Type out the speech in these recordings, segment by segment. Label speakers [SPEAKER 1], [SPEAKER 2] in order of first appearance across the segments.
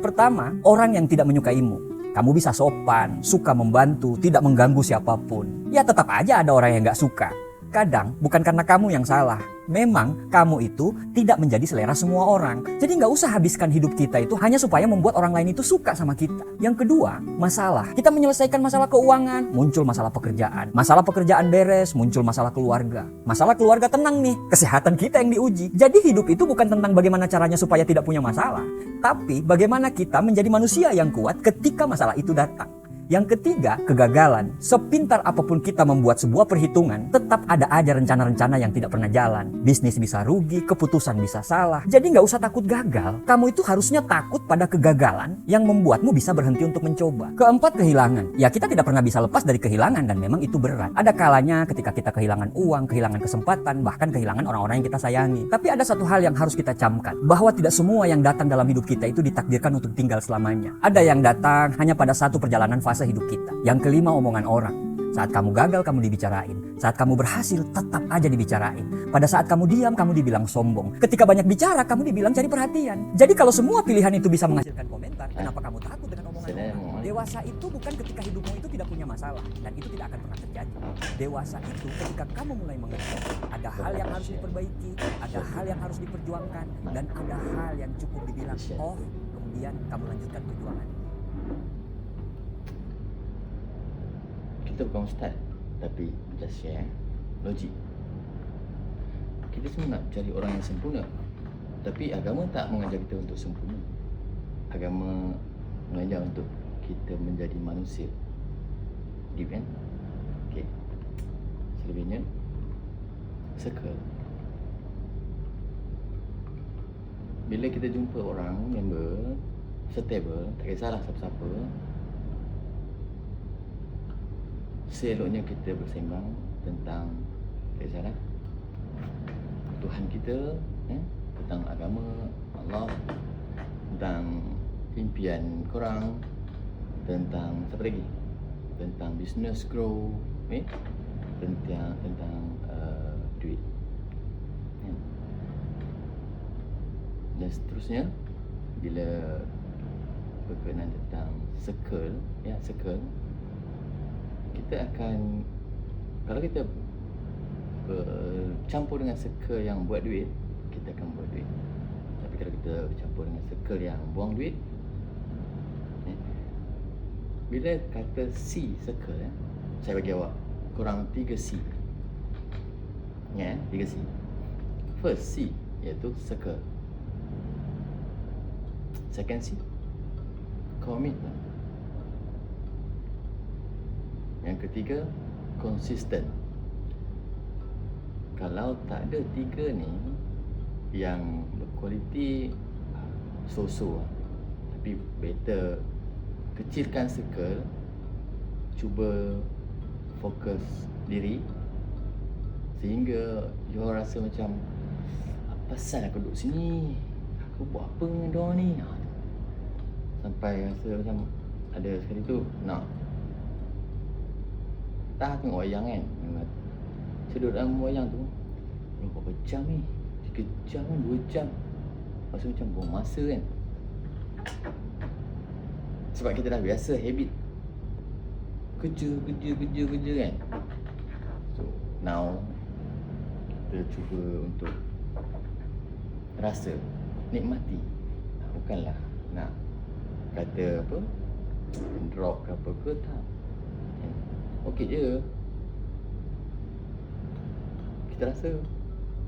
[SPEAKER 1] Pertama, orang yang tidak menyukaimu. Kamu bisa sopan, suka membantu, tidak mengganggu siapapun. Ya tetap aja ada orang yang gak suka. Kadang bukan karena kamu yang salah. Memang kamu itu tidak menjadi selera semua orang. Jadi gak usah habiskan hidup kita itu hanya supaya membuat orang lain itu suka sama kita. Yang kedua, masalah. Kita menyelesaikan masalah keuangan, muncul masalah pekerjaan. Masalah pekerjaan beres, muncul masalah keluarga. Masalah keluarga tenang nih, kesehatan kita yang diuji. Jadi hidup itu bukan tentang bagaimana caranya supaya tidak punya masalah, tapi bagaimana kita menjadi manusia yang kuat ketika masalah itu datang. Yang ketiga, kegagalan. Sepintar apapun kita membuat sebuah perhitungan, tetap ada aja rencana-rencana yang tidak pernah jalan. Bisnis bisa rugi, keputusan bisa salah. Jadi nggak usah takut gagal. Kamu itu harusnya takut pada kegagalan yang membuatmu bisa berhenti untuk mencoba. Keempat, kehilangan. Ya kita tidak pernah bisa lepas dari kehilangan dan memang itu berat. Ada kalanya ketika kita kehilangan uang, kehilangan kesempatan, bahkan kehilangan orang-orang yang kita sayangi. Tapi ada satu hal yang harus kita camkan, bahwa tidak semua yang datang dalam hidup kita itu ditakdirkan untuk tinggal selamanya. Ada yang datang hanya pada satu perjalanan fase hidup kita. Yang kelima, omongan orang. Saat kamu gagal, kamu dibicarain. Saat kamu berhasil, tetap aja dibicarain. Pada saat kamu diam, kamu dibilang sombong. Ketika banyak bicara, kamu dibilang cari perhatian. Jadi kalau semua pilihan itu bisa menghasilkan komentar, kenapa kamu takut dengan omongan orang? Dewasa itu bukan ketika hidupmu itu tidak punya masalah, dan itu tidak akan pernah terjadi. Dewasa itu ketika kamu mulai mengerti ada hal yang harus diperbaiki, ada hal yang harus diperjuangkan, dan ada hal yang cukup dibilang, oh, kemudian kamu lanjutkan perjuangan.
[SPEAKER 2] Kita bukan ustaz, tapi just share logik. Kita semua nak cari orang yang sempurna, tapi agama tak mengajar kita untuk sempurna. Agama mengajar untuk kita menjadi manusia. Deep kan? Okay. Selebihnya, circle. Bila kita jumpa orang, member, stable, tak kisahlah siapa-siapa, seeloknya kita bersembang tentang kisahlah Tuhan kita, tentang agama, Allah, tentang impian korang, tentang apa lagi? Tentang business grow, tentang duit. Dan seterusnya, bila berkenaan tentang circle, kita akan, kalau kita bercampur dengan circle yang buat duit, kita akan buat duit. Tapi kalau kita bercampur dengan circle yang buang duit, bila kata C circle, saya bagi awak korang 3 C. 3 C. First C iaitu circle. Second C, commitment. Yang ketiga, konsisten. Kalau tak ada 3 ni yang berkualiti, so-so, tapi better kecilkan circle, cuba fokus diri, sehingga you rasa macam, apa pasal aku duduk sini, aku buat apa dengan diorang ni, sampai rasa macam ada sekali tu nak tengok wayang kan. Saya duduk dalam wayang tu berapa jam ni, 3 jam kan, 2 jam, rasa macam buang masa kan. Sebab kita dah biasa habit kerja kan. So now kita cuba untuk rasa, nikmati, bukanlah nak kata apa, drop ke apa ke, tak. Okey je, kita rasa,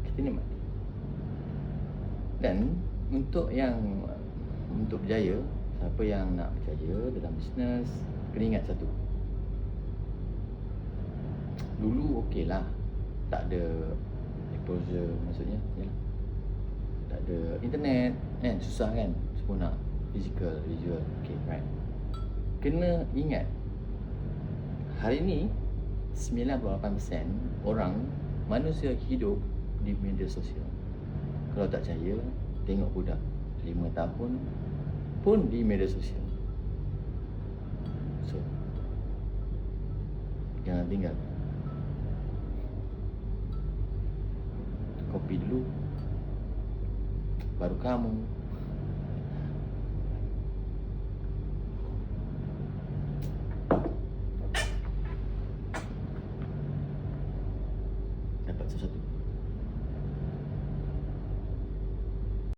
[SPEAKER 2] kita nikmati. Dan untuk berjaya, siapa yang nak berjaya dalam bisnes, kena ingat satu, dulu okey lah, tak ada exposure, maksudnya yalah, tak ada internet kan, susah kan, semua nak visual, okay, right. Kena ingat, hari ni 98% orang, manusia hidup di media sosial. Kalau tak percaya, tengok budak 5 tahun pun di media sosial. So jangan tinggal. Kopi dulu, baru kamu. satu-satu.